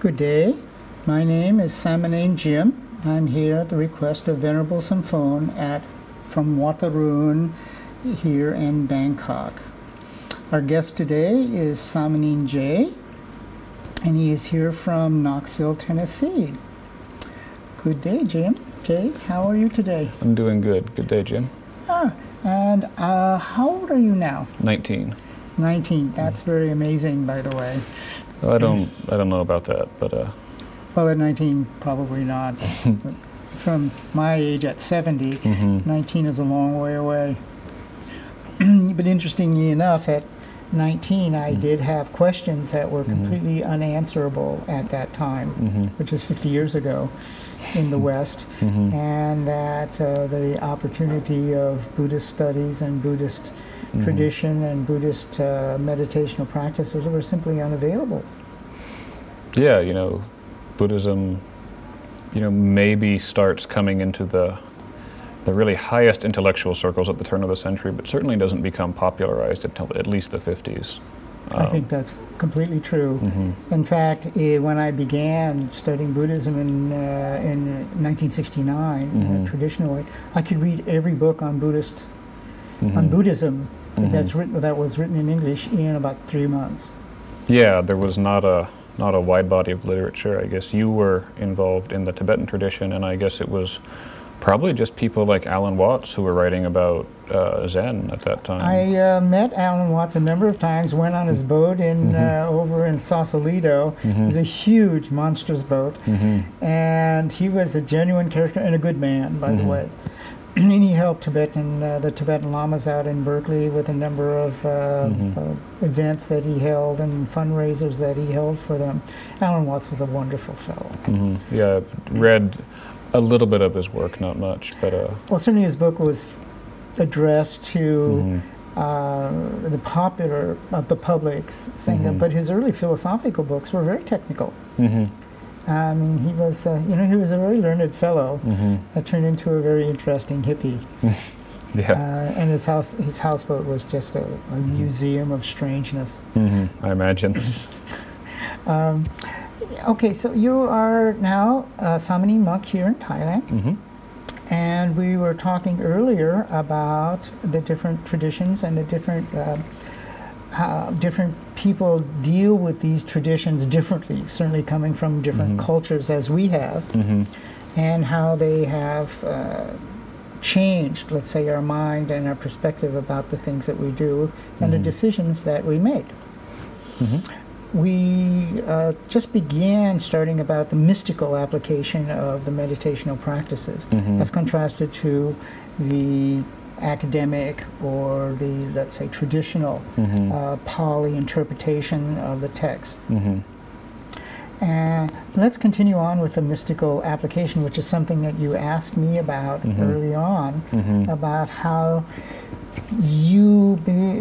Good day. My name is Samanane Jim. I'm here at the request of Venerable Samphone from Watarun here in Bangkok. Our guest today is Samanane J, and he is here from Knoxville, Tennessee. Good day, Jim. Jay, how are you today? I'm doing good. Good day, Jim. And how old are you now? 19. 19. That's very amazing, by the way. Well, I don't know about that, but Well, at 19, probably not. From my age at 70, 19 is a long way away. But interestingly enough, at 19, I did have questions that were completely unanswerable at that time, which is 50 years ago in the West, and that the opportunity of Buddhist studies and Buddhist tradition and Buddhist meditational practices were simply unavailable. Yeah, Buddhism, maybe starts coming into the really highest intellectual circles at the turn of the century, but certainly doesn't become popularized until at least the 50s. I think that's completely true. In fact, when I began studying Buddhism in 1969, in a traditional way, I could read every book on on Buddhism that was written in English in about 3 months. Yeah, there was not a wide body of literature. I guess you were involved in the Tibetan tradition, and I guess it was probably just people like Alan Watts who were writing about Zen at that time. I met Alan Watts a number of times, went on his boat over in Sausalito. It was a huge, monstrous boat. And he was a genuine character and a good man, by the way. And he helped the Tibetan Lamas out in Berkeley with a number of events that he held and fundraisers that he held for them. Alan Watts was a wonderful fellow. Yeah, read a little bit of his work, not much, but well, certainly his book was addressed to the public, Sangha, but his early philosophical books were very technical. I mean, he was a very learned fellow that turned into a very interesting hippie. And his houseboat was just a museum of strangeness. I imagine. Okay, so you are now a Samanane monk here in Thailand, and we were talking earlier about the different traditions and the how different people deal with these traditions differently, certainly coming from different cultures as we have, and how they have changed, let's say, our mind and our perspective about the things that we do and the decisions that we make. We just began starting about the mystical application of the meditational practices as contrasted to the academic or the, let's say, traditional Pali interpretation of the text. And let's continue on with the mystical application, which is something that you asked me about early on, about how you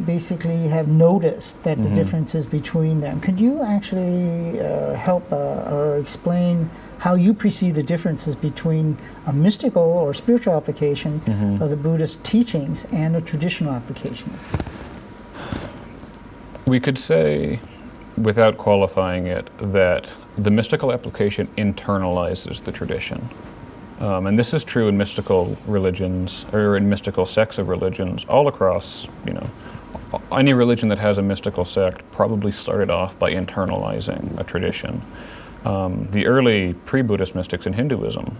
basically have noticed that the differences between them. Could you actually help or explain how you perceive the differences between a mystical or spiritual application of the Buddhist teachings and a traditional application? We could say, without qualifying it, that the mystical application internalizes the tradition. And this is true in mystical religions, or in mystical sects of religions, all across, any religion that has a mystical sect probably started off by internalizing a tradition. The early pre-Buddhist mystics in Hinduism,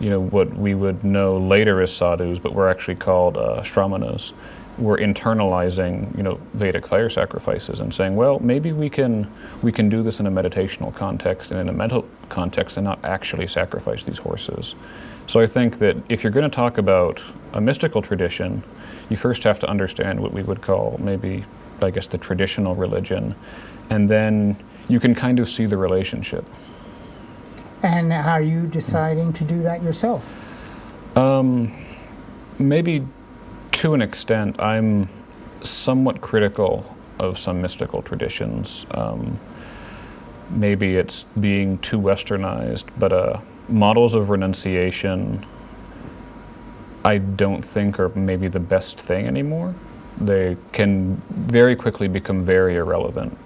what we would know later as sadhus, but were actually called shramanas, were internalizing, Vedic fire sacrifices and saying, well, maybe we can do this in a meditational context and in a mental context and not actually sacrifice these horses. So I think that if you're going to talk about a mystical tradition, you first have to understand what we would call maybe, I guess, the traditional religion, and then you can kind of see the relationship. And how are you deciding to do that yourself? Maybe to an extent. I'm somewhat critical of some mystical traditions. Maybe it's being too westernized, but models of renunciation I don't think are maybe the best thing anymore. They can very quickly become very irrelevant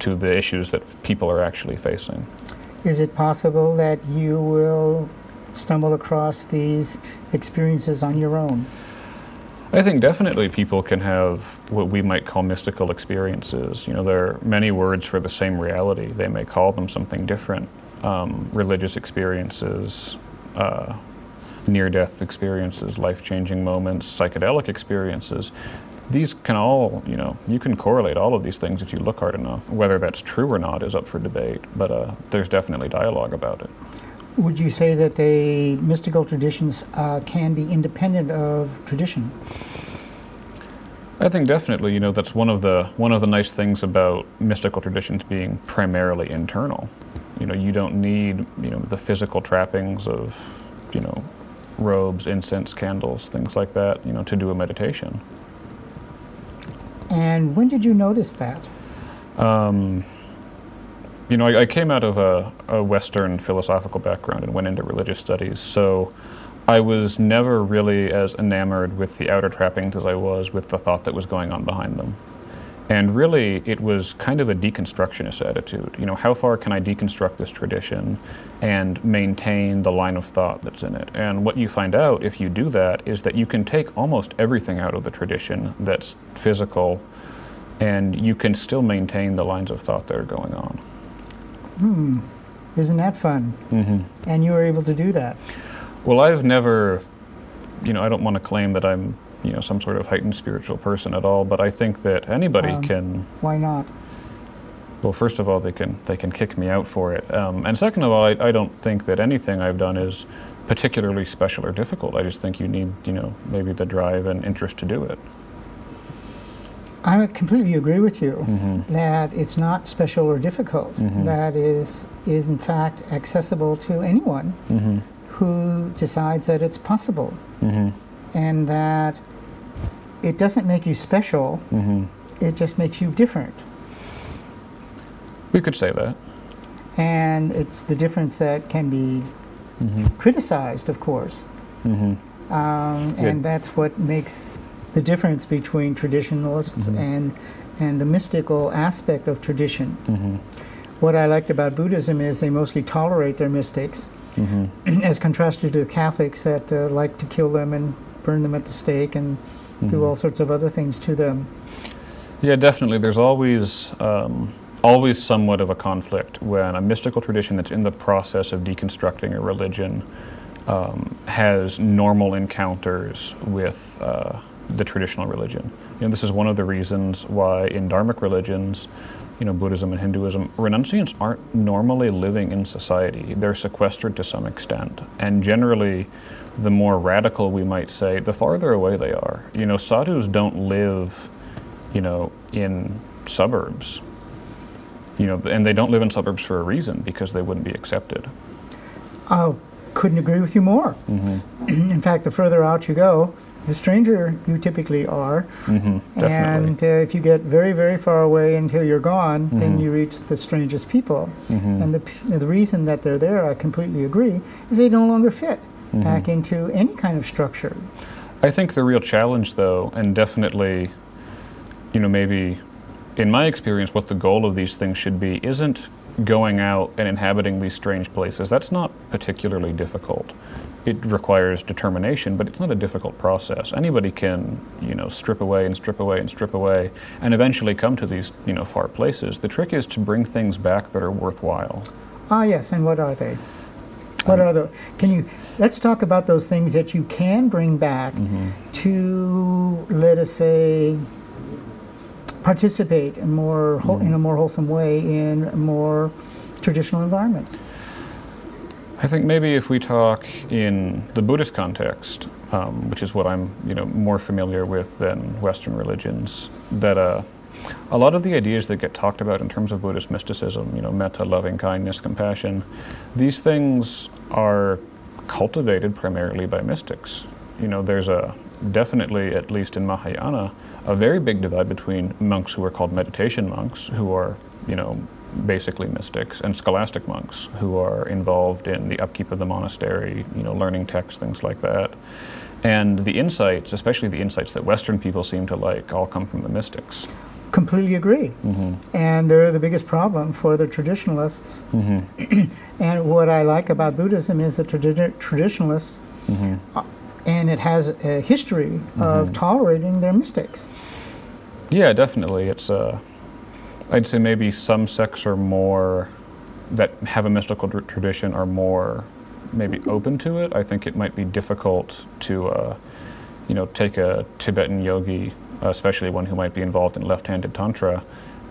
to the issues that people are actually facing. Is it possible that you will stumble across these experiences on your own? I think definitely people can have what we might call mystical experiences. You know, there are many words for the same reality. They may call them something different. Religious experiences, near-death experiences, life-changing moments, psychedelic experiences. These can all, you know, you can correlate all of these things if you look hard enough. Whether that's true or not is up for debate, but there's definitely dialogue about it. Would you say that the mystical traditions can be independent of tradition? I think definitely, you know, that's one of the nice things about mystical traditions being primarily internal. You know, you don't need, you know, the physical trappings of, you know, robes, incense, candles, things like that, you know, to do a meditation. And when did you notice that? You know, I came out of a Western philosophical background and went into religious studies, so I was never really as enamored with the outer trappings as I was with the thought that was going on behind them. And really, it was kind of a deconstructionist attitude. You know, how far can I deconstruct this tradition and maintain the line of thought that's in it? And what you find out if you do that is that you can take almost everything out of the tradition that's physical, and you can still maintain the lines of thought that are going on. Isn't that fun? Mm-hmm. And you were able to do that? Well, I've never, you know, I don't want to claim that I'm, you know, some sort of heightened spiritual person at all, but I think that anybody can. Why not? Well, first of all, they can kick me out for it, and second of all, I don't think that anything I've done is particularly special or difficult. I just think you need, you know, maybe the drive and interest to do it. I completely agree with you that Mm-hmm. it's not special or difficult. Mm-hmm. That is in fact accessible to anyone Mm-hmm. who decides that it's possible, Mm-hmm. and that it doesn't make you special. Mm-hmm. It just makes you different. We could say that. And it's the difference that can be Mm-hmm. criticized, of course. Mm-hmm. And that's what makes the difference between traditionalists Mm-hmm. and the mystical aspect of tradition. Mm-hmm. What I liked about Buddhism is they mostly tolerate their mystics, Mm-hmm. as contrasted to the Catholics that like to kill them and burn them at the stake and do all sorts of other things to them. Yeah, definitely. There's always somewhat of a conflict when a mystical tradition that's in the process of deconstructing a religion has normal encounters with the traditional religion. You know, this is one of the reasons why in dharmic religions, you know, Buddhism and Hinduism, renunciants aren't normally living in society. They're sequestered to some extent. And generally, the more radical we might say, the farther away they are. You know, sadhus don't live, you know, in suburbs. You know, and they don't live in suburbs for a reason, because they wouldn't be accepted. I couldn't agree with you more. Mm-hmm. In fact, the further out you go, the stranger you typically are. Mm-hmm. Definitely. And if you get very, very far away until you're gone, then Mm-hmm. you reach the strangest people. Mm-hmm. And the reason that they're there, I completely agree, is they no longer fit Mm-hmm. back into any kind of structure. I think the real challenge, though, and definitely, you know, maybe in my experience, what the goal of these things should be isn't going out and inhabiting these strange places. That's not particularly difficult. It requires determination, but it's not a difficult process. Anybody can, you know, strip away and strip away and strip away, and eventually come to these, you know, far places. The trick is to bring things back that are worthwhile. Ah, yes, and what are they? What are the? Let's talk about those things that you can bring back to, let us say, participate in in a more wholesome way in more traditional environments. I think maybe if we talk in the Buddhist context, which is what I'm, you know, more familiar with than Western religions, that a lot of the ideas that get talked about in terms of Buddhist mysticism, you know, metta, loving kindness, compassion, these things are cultivated primarily by mystics. You know, there's definitely, at least in Mahayana, a very big divide between monks who are called meditation monks, who are, you know, basically mystics, and scholastic monks who are involved in the upkeep of the monastery, you know, learning texts, things like that. And the insights, especially the insights that Western people seem to like, all come from the mystics. Completely agree. And they're the biggest problem for the traditionalists. And what I like about Buddhism is the traditionalists, and it has a history of tolerating their mystics. Yeah, definitely. It's I'd say maybe some sects are more, that have a mystical tradition, are more maybe open to it. I think it might be difficult to, take a Tibetan yogi, especially one who might be involved in left-handed tantra,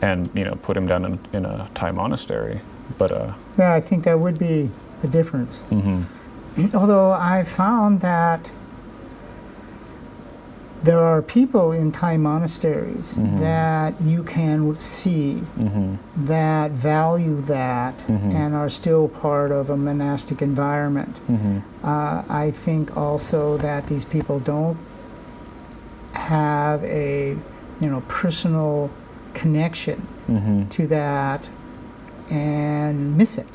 and put him down in a Thai monastery. But yeah, I think that would be a difference. Although I found that there are people in Thai monasteries that you can see that value that and are still part of a monastic environment. I think also that these people don't have a personal connection to that and miss it.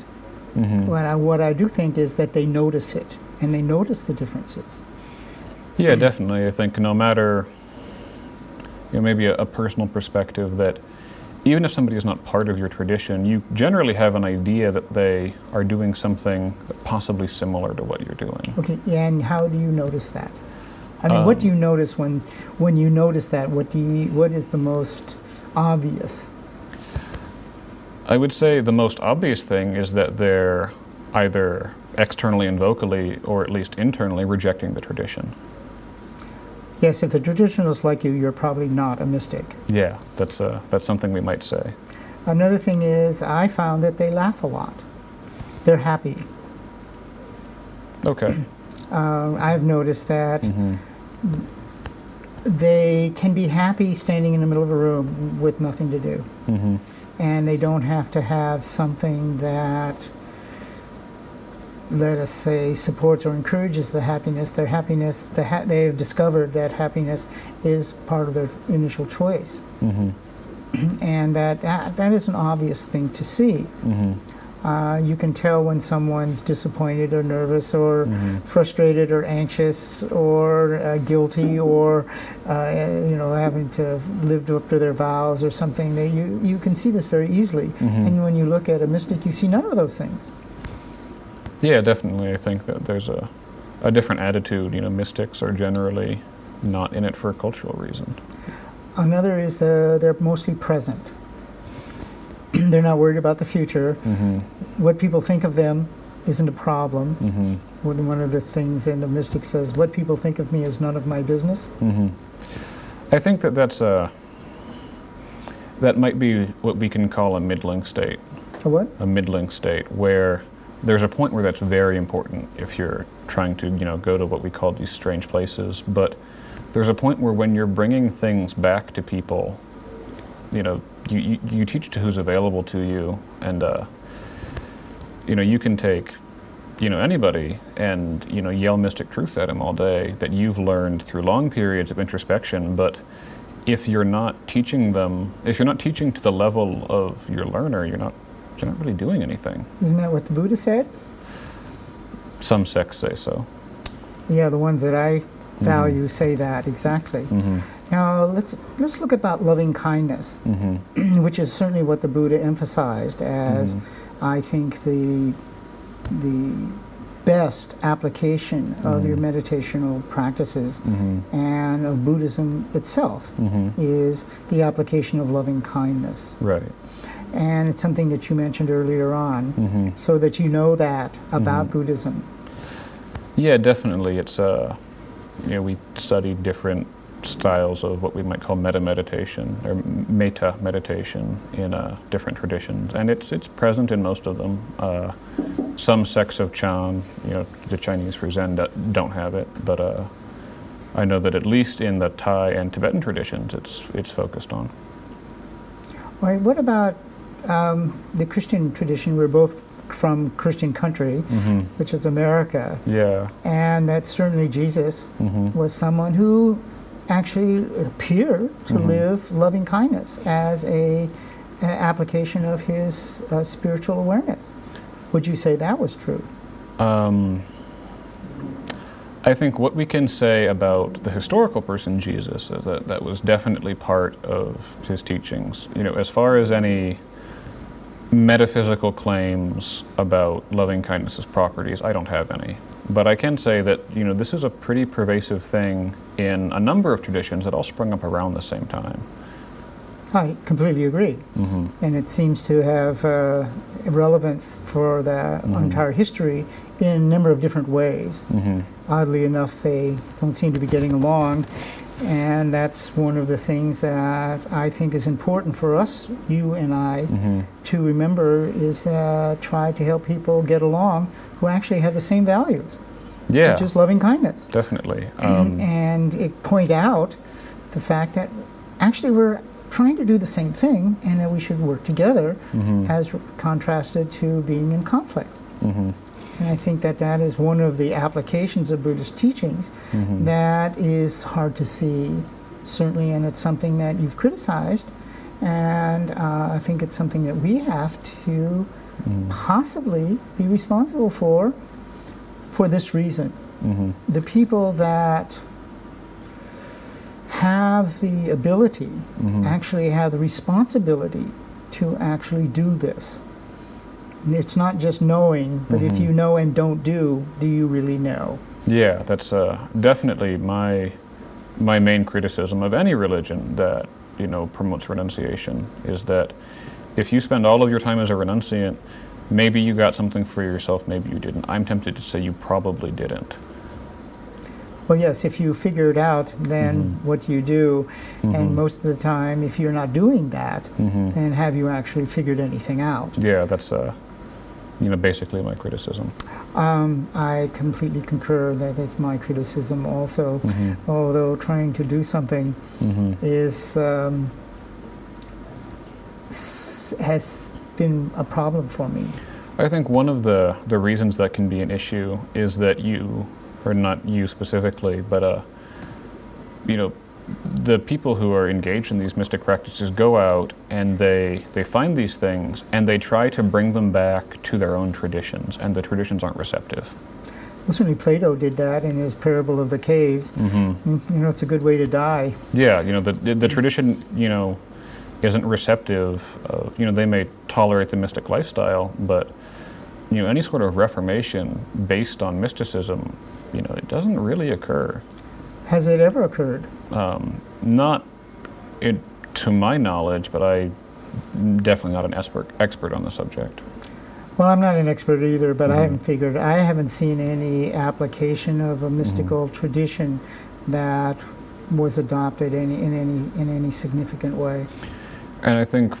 What I do think is that they notice it, and they notice the differences. Yeah, definitely. I think no matter, maybe a personal perspective, that even if somebody is not part of your tradition, you generally have an idea that they are doing something possibly similar to what you're doing. Okay, and how do you notice that? I mean, what do you notice when you notice that? What is the most obvious? I would say the most obvious thing is that they're either externally and vocally, or at least internally, rejecting the tradition. Yes, if the traditionalists like you, you're probably not a mystic. Yeah, that's something we might say. Another thing is, I found that they laugh a lot. They're happy. Okay. I've noticed that they can be happy standing in the middle of a room with nothing to do. And they don't have to have something that, let us say, supports or encourages the happiness. Their happiness, they've discovered that happiness is part of their initial choice. And that is an obvious thing to see. You can tell when someone's disappointed or nervous or frustrated or anxious or guilty or having to live up to their vows or something. You can see this very easily. And when you look at a mystic, you see none of those things. Yeah, definitely. I think that there's a different attitude. Mystics are generally not in it for a cultural reason. Another is they're mostly present. They're not worried about the future. What people think of them isn't a problem. One of the things in the mystic says, what people think of me is none of my business. I think that might be what we can call a middling state. A what? A middling state, where there's a point where that's very important if you're trying to, go to what we call these strange places. But there's a point where when you're bringing things back to people, you teach to who's available to you, and you can take anybody and yell mystic truths at them all day that you've learned through long periods of introspection. But if you're not teaching to the level of your learner, you're not really doing anything. Isn't that what the Buddha said? Some sects say so. Yeah, the ones that I value say that exactly. Now let's look about loving kindness, which is certainly what the Buddha emphasized as, I think, the best application of your meditational practices and of Buddhism itself is the application of loving kindness. Right. And it's something that you mentioned earlier on, so that you know that about Buddhism. Yeah, definitely. It's we study different styles of what we might call metta meditation or metta meditation in different traditions, and it's present in most of them. Some sects of Chan, the Chinese for Zen, don't have it, but I know that at least in the Thai and Tibetan traditions, it's focused on. All right. What about the Christian tradition? We're both from Christian country, which is America. Yeah. And that certainly Jesus was someone who actually appeared to live loving kindness as an application of his spiritual awareness. Would you say that was true? I I think what we can say about the historical person Jesus is that that was definitely part of his teachings. You know, as far as any metaphysical claims about loving kindness's properties, I don't have any. But I can say that, you know, this is a pretty pervasive thing in a number of traditions that all sprung up around the same time. I completely agree. Mm-hmm. And it seems to have relevance for the entire history in a number of different ways. Mm-hmm. Oddly enough, they don't seem to be getting along. And that's one of the things that I think is important for us, you and I, to remember, is try to help people get along who actually have the same values. Yeah. Which is loving kindness. Definitely. And it point out the fact that actually we're trying to do the same thing and that we should work together as contrasted to being in conflict. Mm-hmm. And I think that that is one of the applications of Buddhist teachings that is hard to see, certainly, and it's something that you've criticized, and I think it's something that we have to possibly be responsible for this reason. The people that have the ability, actually have the responsibility to actually do this. And it's not just knowing, but if you know and don't do you really know? Yeah, that's definitely my main criticism of any religion that, you know, promotes renunciation, is that if you spend all of your time as a renunciant, maybe you got something for yourself, maybe you didn't. I'm tempted to say you probably didn't. Well, yes, if you figure it out, then what do you do? And most of the time, if you're not doing that, then have you actually figured anything out? Yeah, that's you know, basically my criticism. I completely concur. That is my criticism also. Although trying to do something is has been a problem for me. I think one of the reasons that can be an issue is that you, or not you specifically, but you know, the people who are engaged in these mystic practices go out and they find these things and they try to bring them back to their own traditions, and the traditions aren't receptive. Well, certainly Plato did that in his Parable of the Caves. You know, it's a good way to die. Yeah, you know, the tradition, you know, isn't receptive of, you know, they may tolerate the mystic lifestyle, but, you know, any sort of reformation based on mysticism, you know, it doesn't really occur. Has it ever occurred? Not to my knowledge, but I'm definitely not an expert on the subject. Well, I'm not an expert either, but I haven't seen any application of a mystical tradition that was adopted in any significant way. And I think,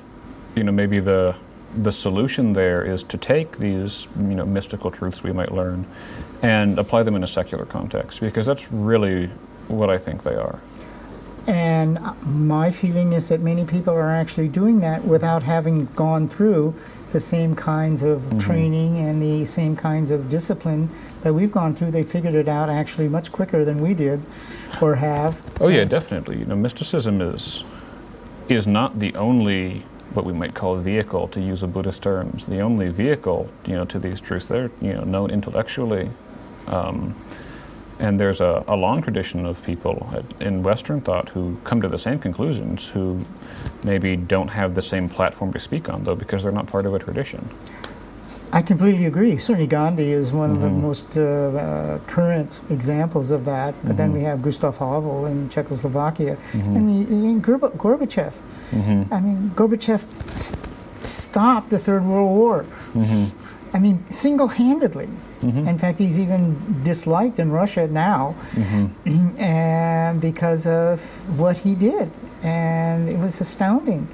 you know, maybe the solution there is to take these, you know, mystical truths we might learn and apply them in a secular context, because that's really what I think they are. And my feeling is that many people are actually doing that without having gone through the same kinds of training and the same kinds of discipline that we've gone through. They figured it out actually much quicker than we did, or have. Oh yeah, definitely. You know, mysticism is not the only, what we might call, vehicle, to use a Buddhist terms, the only vehicle, you know, to these truths. They're, you know, known intellectually. And there's a long tradition of people in Western thought who come to the same conclusions, who maybe don't have the same platform to speak on, though, because they're not part of a tradition. I completely agree. Certainly Gandhi is one of the most current examples of that. But then we have Gustav Havel in Czechoslovakia, and Gorbachev. I mean, Gorbachev stopped the Third World War. I mean, single-handedly. In fact, he's even disliked in Russia now, and because of what he did, and it was astounding.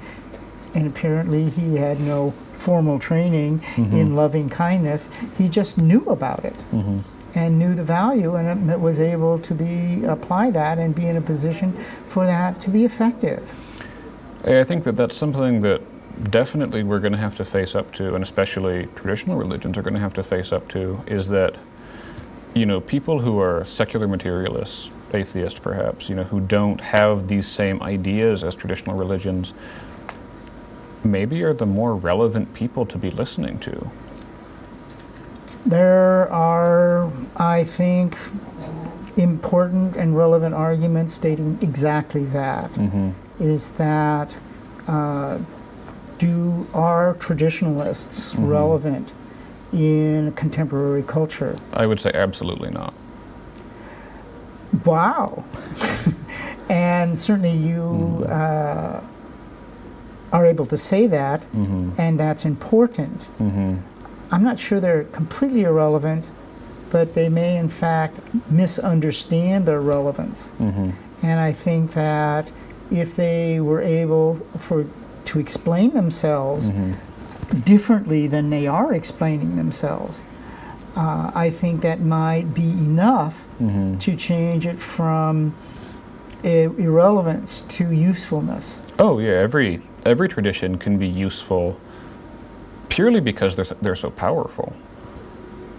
And apparently, he had no formal training in loving kindness. He just knew about it and knew the value, and was able to apply that and be in a position for that to be effective. I think that that's something that definitely we're going to have to face up to, and especially traditional religions are going to have to face up to, is that, you know, people who are secular materialists, atheists perhaps, you know, who don't have these same ideas as traditional religions, maybe are the more relevant people to be listening to. There are, I think, important and relevant argument stating exactly that. Is that are traditionalists relevant in contemporary culture? I would say absolutely not. Wow. And certainly you are able to say that, and that's important. I'm not sure they're completely irrelevant, but they may in fact misunderstand their relevance. And I think that if they were able to explain themselves differently than they are explaining themselves, I think that might be enough to change it from irrelevance to usefulness. Oh yeah, every tradition can be useful purely because they're so powerful.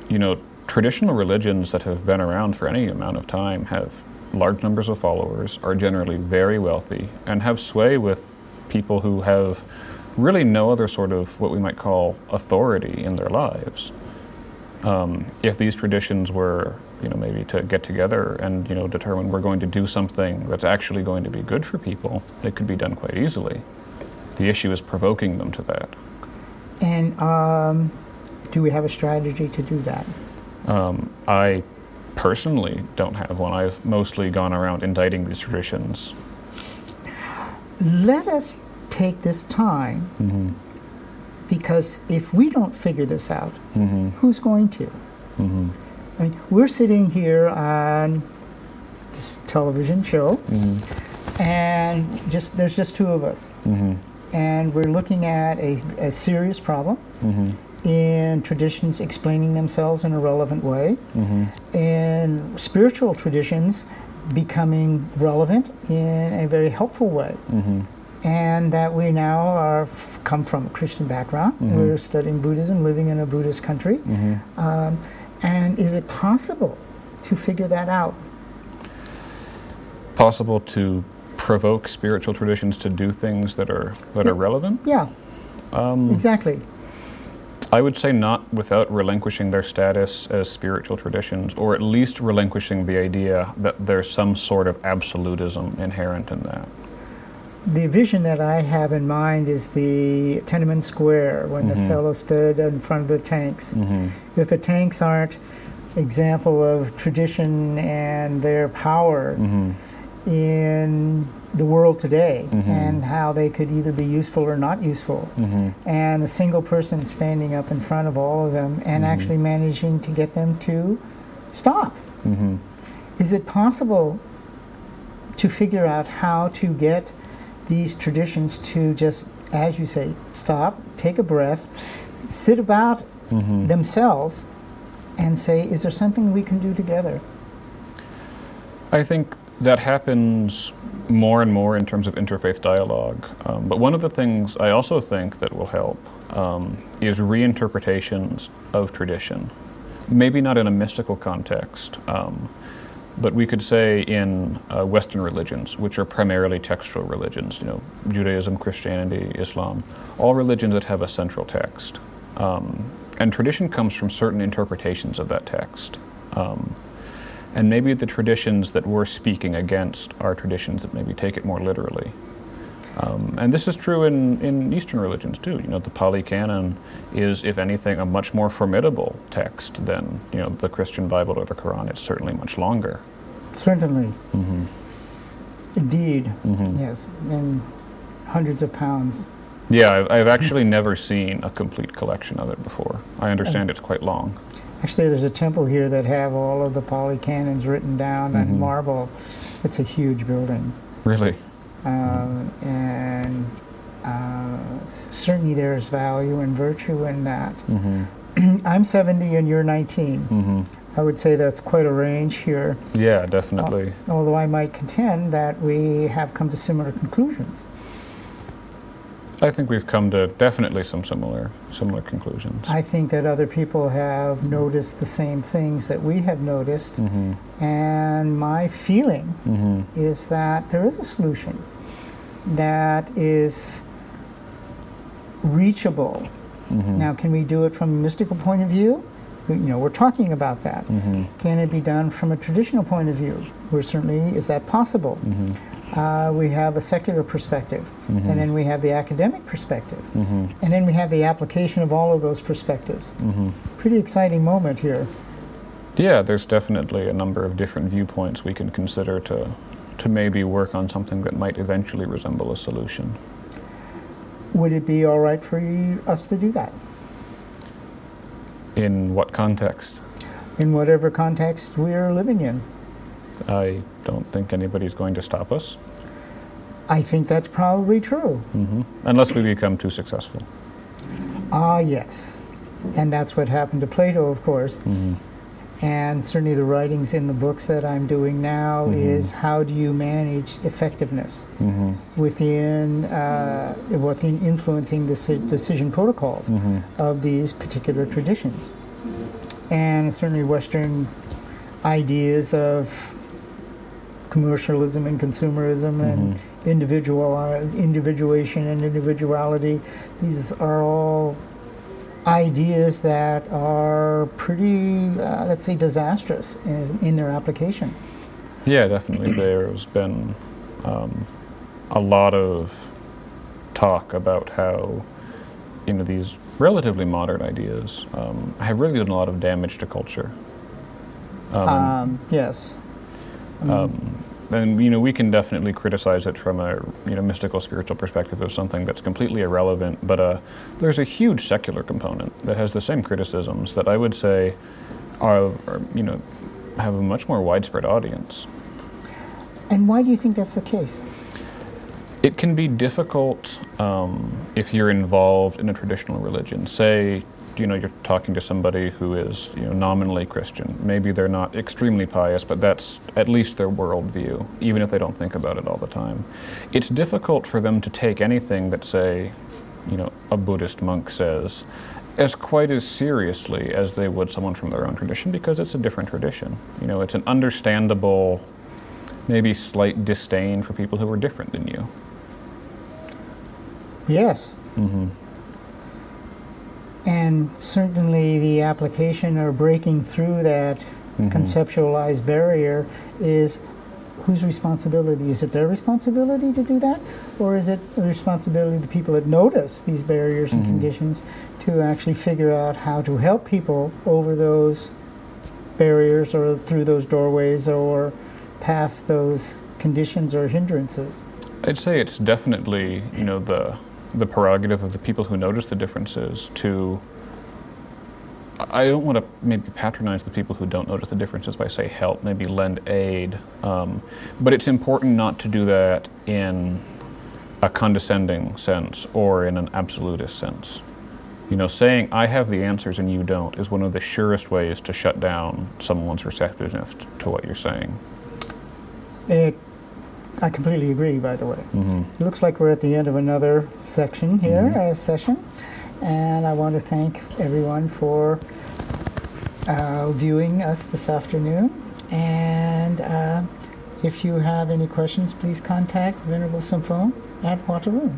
You know, traditional religions that have been around for any amount of time have large numbers of followers, are generally very wealthy, and have sway with people who have really no other sort of what we might call authority in their lives. If these traditions were, you know, maybe to get together and, you know, determine we're going to do something that's actually going to be good for people, it could be done quite easily. The issue is provoking them to that. And do we have a strategy to do that? I personally don't have one. I've mostly gone around indicting these traditions. Let us take this time, because if we don't figure this out, who's going to? I mean, we're sitting here on this television show, and there's just two of us, and we're looking at a serious problem in traditions explaining themselves in a relevant way, and spiritual traditions becoming relevant in a very helpful way. And that we now come from a Christian background. We're studying Buddhism, living in a Buddhist country. And is it possible to figure that out? Possible to provoke spiritual traditions to do things that are relevant? Yeah, exactly. I would say not without relinquishing their status as spiritual traditions, or at least relinquishing the idea that there's some sort of absolutism inherent in that. The vision that I have in mind is the Tiananmen Square, when the fellow stood in front of the tanks. If the tanks aren't an example of tradition and their power in the world today, and how they could either be useful or not useful, and a single person standing up in front of all of them and actually managing to get them to stop. Is it possible to figure out how to get these traditions to just, as you say, stop, take a breath, sit about themselves, and say, is there something we can do together? I think that happens more and more in terms of interfaith dialogue. But one of the things I also think that will help is reinterpretations of tradition. Maybe not in a mystical context, but we could say in Western religions, which are primarily textual religions, you know, Judaism, Christianity, Islam, all religions that have a central text. And tradition comes from certain interpretations of that text. And maybe the traditions that we're speaking against are traditions that maybe take it more literally. And this is true in Eastern religions too. You know, the Pali Canon is, if anything, a much more formidable text than, you know, the Christian Bible or the Quran. It's certainly much longer. Certainly. Indeed. Yes, and hundreds of pounds. Yeah, I've actually never seen a complete collection of it before. I understand it's quite long. Actually, there's a temple here that have all of the Pali Canons written down in marble. It's a huge building. Really? And certainly there's value and virtue in that. I'm 70 and you're 19. I would say that's quite a range here. Yeah, definitely. Although I might contend that we have come to similar conclusions. I think we've come to definitely some similar conclusions. I think that other people have noticed the same things that we have noticed, and my feeling is that there is a solution that is reachable. Now, can we do it from a mystical point of view? we're talking about that. Mm-hmm. Can it be done from a traditional point of view? We're certainly, is that possible? Mm-hmm. We have a secular perspective, Mm-hmm. and then we have the academic perspective, Mm-hmm. and then we have the application of all of those perspectives. Mm-hmm. Pretty exciting moment here. Yeah, there's definitely a number of different viewpoints we can consider to maybe work on something that might eventually resemble a solution. Would it be all right for us to do that? In what context? In whatever context we're living in. I don't think anybody's going to stop us. I think that's probably true. Mm-hmm. Unless we become too successful. Yes. And that's what happened to Plato, of course. Mm-hmm. And certainly the writings in the books that I'm doing now Mm-hmm. is how do you manage effectiveness Mm-hmm. within influencing the decision protocols Mm-hmm. of these particular traditions. And certainly Western ideas of commercialism and consumerism and individuation and individuality, these are all ideas that are pretty, let's say, disastrous in their application. Yeah, definitely. There's been a lot of talk about how, these relatively modern ideas have really done a lot of damage to culture. Yes. And we can definitely criticize it from a mystical spiritual perspective of something that's completely irrelevant, but there's a huge secular component that has the same criticisms that I would say are have a much more widespread audience. And why do you think that's the case? It can be difficult if you're involved in a traditional religion. Say, you're talking to somebody who is, nominally Christian. Maybe they're not extremely pious, but that's at least their worldview, even if they don't think about it all the time. It's difficult for them to take anything that, say, a Buddhist monk says as quite as seriously as they would someone from their own tradition, because it's a different tradition. It's an understandable, maybe slight disdain for people who are different than you. Yes. Mm-hmm. And certainly the application or breaking through that conceptualized barrier is whose responsibility? Is it their responsibility to do that? Or is it the responsibility of the people that notice these barriers and conditions to actually figure out how to help people over those barriers or through those doorways or past those conditions or hindrances? I'd say it's definitely, the prerogative of the people who notice the differences to, I don't want to maybe patronize the people who don't notice the differences by say help, maybe lend aid, but it's important not to do that in a condescending sense or in an absolutist sense. Saying I have the answers and you don't is one of the surest ways to shut down someone's receptiveness to what you're saying. I completely agree, by the way. Mm-hmm. It looks like we're at the end of another section here, session. And I want to thank everyone for viewing us this afternoon. And if you have any questions, please contact Venerable Somphone at Waterloo.